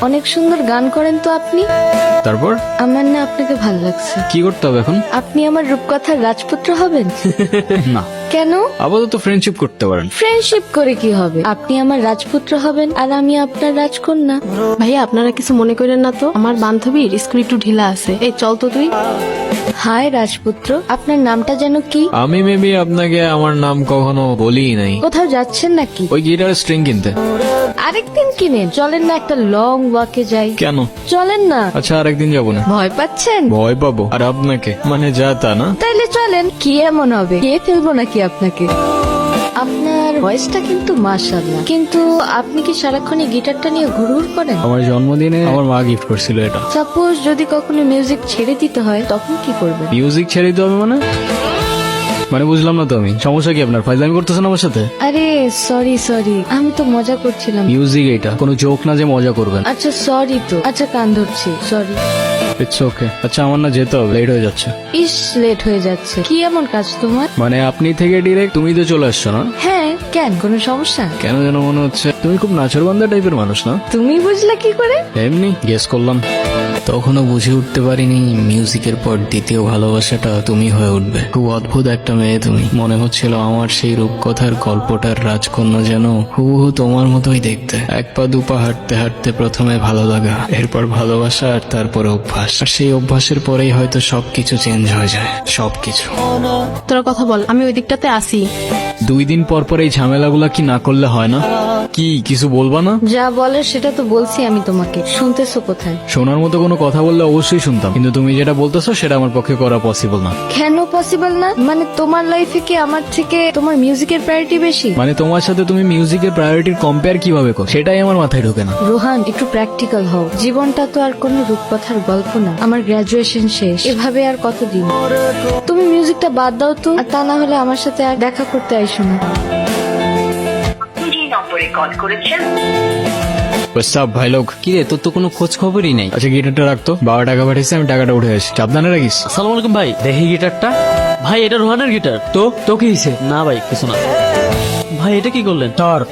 অনেক সুন্দর গান করেন তো আপনি। তারপর আমার না আপনাকে ভালো লাগছে। কি করতে হবে এখন? আপনি আমার রূপকথার রাজপুত্র হবেন। না, কেন? আপাতত ফ্রেন্ডশিপ করতে পারেন। ফ্রেন্ডশিপ করে কি হবে? আপনি আমার রাজপুত্র হবেন আর আমি আপনার রাজকন্যা। ভাইয়া আপনারা কিছু মনে করেন না তো, আমার বান্ধবীর স্কুল একটু ঢিলা আছে। এই চল তো তুই। হায় রাজপুত্র, আপনার নামটা যেন কি? আমি মেবি আপনাকে আমার নাম কখনো বলি নাই। কোথাও যাচ্ছেন নাকি? ওই গিটারের স্ট্রিং কিনতে। আরেকদিন কিনেন। চলেন না একটা লং ওয়াকে যাই। কেন? চলেন না। আচ্ছা আরেকদিন যাবো না। ভয় পাচ্ছেন? ভয় পাবো? আর আপনাকে মানে যা তা না। তাইলে চলেন। কি এমন হবে? কে ফেলবো নাকি আপনাকে? আপনার ভয়েসটা কিন্তু মাশাআল্লাহ, কিন্তু আপনি কি সারাক্ষণ এই গিটারটা নিয়ে ঘুরঘুর করেন? আমার জন্মদিনে আমার মা গিফট করছিল এটা। সাপোজ যদি কখনো মিউজিক ছেড়ে দিতে হয় তখন কি করবেন? মিউজিক ছেড়ে দিতে হবে মানে? মানে বুঝলাম না তো আমি। সমস্যা কি আপনার? ফাইজলামি করতেছেন আমার সাথে? আরে সরি, আমি তো মজা করছিলাম। মিউজিক এটা কোনো জোক না যে মজা করবেন। আচ্ছা সরি তো। আচ্ছা কান ধরছি, সরি। It's okay. আচ্ছা আমার না যেতে হবে, লেট হয়ে যাচ্ছে। ইস, লেট হয়ে যাচ্ছে। কি এমন কাজ তোমার? মানে আপনি থেকে ডিরেক্ট তুমি তো চলে আসছো না? হ্যাঁ, কেন, কোনো সমস্যা? কেন যেন মনে হচ্ছে তুমি খুব নাচরবান্ধা টাইপের মানুষ না? তুমি বুঝলা কি করে? এমনি গেস করলাম। তখনও বুঝে উঠতে পারিনি মিউজিকের পর দ্বিতীয় ভালোবাসাটা তুমি হয়ে উঠবে। খুব অদ্ভুত একটা মেয়ে তুমি। মনে হচ্ছিল আমার সেই রূপকথার গল্পটার রাজকন্যা যেন হুবহু তোমার মতোই দেখতে। এক পা দুপা হাঁটতে হাঁটতে প্রথমে ভালো লাগা, এরপর ভালোবাসা, আর তারপরে অভ্যাস। আর সেই অভ্যাসের পরেই হয়তো সবকিছু চেঞ্জ হয়ে যায়। সবকিছু। তোরা কথা বল, আমি ওই দিকটাতে আসি। 2 দিন পর পর এই ঝামেলাগুলা কি না করলে হয় না? কি কিছু বলবা না? যা বলার সেটা তো বলছি আমি তোমাকে। শুনতেছো কোথায়? শোনার মতো কোনো কথা বললে অবশ্যই শুনতাম, কিন্তু তুমি যেটা বলতেছো সেটা আমার পক্ষে করা পসিবল না। কেন পসিবল না? মানে তোমার লাইফে কি আমার থেকে তোমার মিউজিকের প্রায়োরিটি বেশি? মানে তোমার সাথে তুমি মিউজিকের প্রায়োরিটির কম্পেয়ার কিভাবে করো সেটাই আমার মাথায় ঢোকে না। রোহান, একটু প্র্যাকটিক্যাল হও। জীবনটা তো আর কোনো রূপকথার গল্প না। আমার গ্রাজুয়েশন শেষ, এভাবে আর কতদিন? তুমি মিউজিকটা বাদ দাও তো, আর তা না হলে আমার সাথে আর দেখা করতে আইসো না। যে নম্বরে কল করেছেন সব ভাই লোক। কি রে, তোর তো কোনো খোঁজ খবরই নেই। আচ্ছা গিটারটা রাখতো, বাবা টাকা পাঠিয়েছে, আমি টাকাটা উঠে আসি। সাবধানে রাখিস। আসসালামু আলাইকুম ভাই, দেখি গিটারটা। ভাই এটা রোহানের গিটার। তো কি হয়েছে? না ভাই কিছু না। ভাই এটা কি করলেন?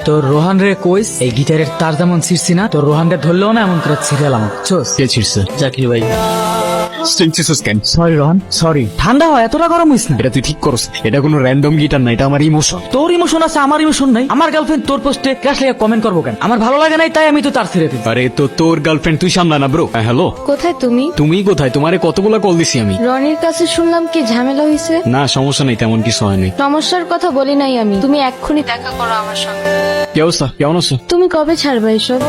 তোর রোহান রে কইস এই গিটারের তার যেমন ছিড়ছি না, তোর রোহান রে ধরলেও না এমন করে ছিড়ালাম। কে ছিড়ছে? জাকির ভাই। Sorry Rohan, sorry. ঠান্ডা হয়, এতটা গরম হইস না। এটা তুই ঠিক করছ। এটা কোনো র্যান্ডম গিটার না, এটা আমার ইমোশন। তোর ইমোশন আছে, আমার ইমোশন নাই। আমার গার্লফ্রেন্ড তোর পোস্টে ক্রাশ লেগে কমেন্ট করবো কেন? আমার ভালো লাগে নাই তাই আমি তো তার ছেড়ে দিই। আরে তো তোর গার্লফ্রেন্ড তুই সামলা না ব্রো। হ্যালো, কোথায় তুমি? তুমি কোথায়? তোমারে কতগুলা কল দিছি আমি। রনির কাছে শুনলাম কি ঝামেলা হয়েছে। না সমস্যা নেই, তেমন কিছু হয়নি। সমস্যার কথা বলি নাই আমি। তুমি এক্ষুনি দেখা করো আমার সঙ্গে। কি অবস্থা, কেমন আছো? তুমি কবে ছাড়বে এসব?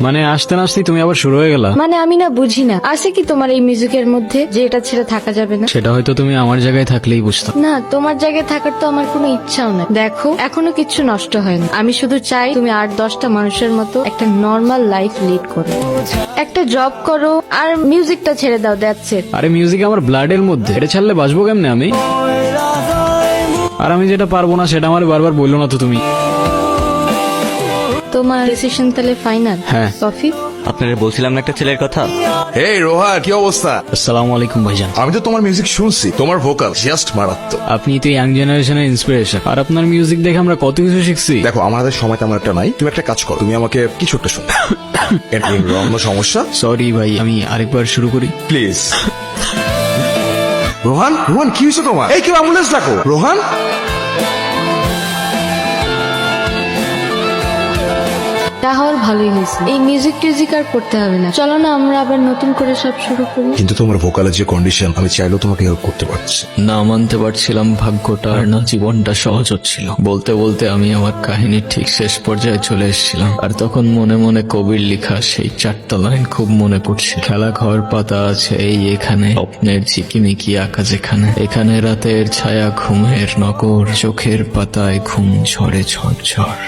মানে আসতে না আসতেই তুমি আবার শুরু হয়ে গেলা। মানে আমি না বুঝি না, আছে কি তোমার এই মিউজিকের মধ্যে যে এটা ছেড়ে থাকা যাবে না? সেটা হয়তো তুমি আমার জায়গায় থাকলেই বুঝতাম। না, তোমার জায়গায় থাকার তো আমার কোনো ইচ্ছাও না। দেখো, এখনো কিচ্ছু নষ্ট হয় না। আমি শুধু চাই তুমি 8-10টা মানুষের মতো একটা নর্মাল লাইফ লিড করো, একটা জব করো, আর মিউজিকটা ছেড়ে দাও। That's it. আরে মিউজিক আমার ব্লাডের মধ্যে, এটা ছাড়লে বাঁচবো কেমনে আমি? আর আমি যেটা পারবো না সেটা আমার বারবার বললো না তো তুমি। তোমার ডিসিশন তাহলে ফাইনাল? হ্যাঁ। কফি? আপনারা বলছিলাম না একটা ছেলের কথা। এই রোহা, কি অবস্থা? আসসালামু আলাইকুম ভাইজান। আমি তো তোমার মিউজিক শুনছি, তোমার ভোকাল জাস্ট মারাত্মক। আপনি তো ইয়াং জেনারেশনের ইন্সপিরেশন, আর আপনার মিউজিক দেখে আমরা কত কিছু শিখছি। দেখো আমার হাতে সময় তেমন একটা নাই, তুমি একটা কাজ করো, তুমি আমাকে কিছু একটা শোনো। অন্য সমস্যা? সরি ভাই, আমি আরেকবার শুরু করি প্লিজ। রোহান, রোহান কি হয়েছে তোমার? এই কেউ অ্যাম্বুলেন্স ডাকো। রোহান, তাহলে ভালোই হয়েছে। এই মিউজিক টিউজিক আর করতে হবে না। চলো না আমরা আবার নতুন করে সব শুরু করি। কিন্তু তোমার ভোকালের যে কন্ডিশন, আমি চাইলেও তোমাকে হেল্প করতে পারছি। না মানতে পারছিলাম ভাগ্যটা, আর না জীবনটা সহজ হচ্ছিল। বলতে বলতে আমি আমার কাহিনীর ঠিক শেষ পর্যায়ে চলে এসেছিলাম, আর তখন মনে মনে কবির লেখা সেই 4টা লাইন খুব মনে পড়ছে। খেলা ঘর পাতা আছে এই এখানে, স্বপ্নের ঝিকিমিকি আঁকা যেখানে, এখানে রাতের ছায়া ঘুমের নগর, চোখের পাতায় ঘুম ঝরে ঝড় ঝড়।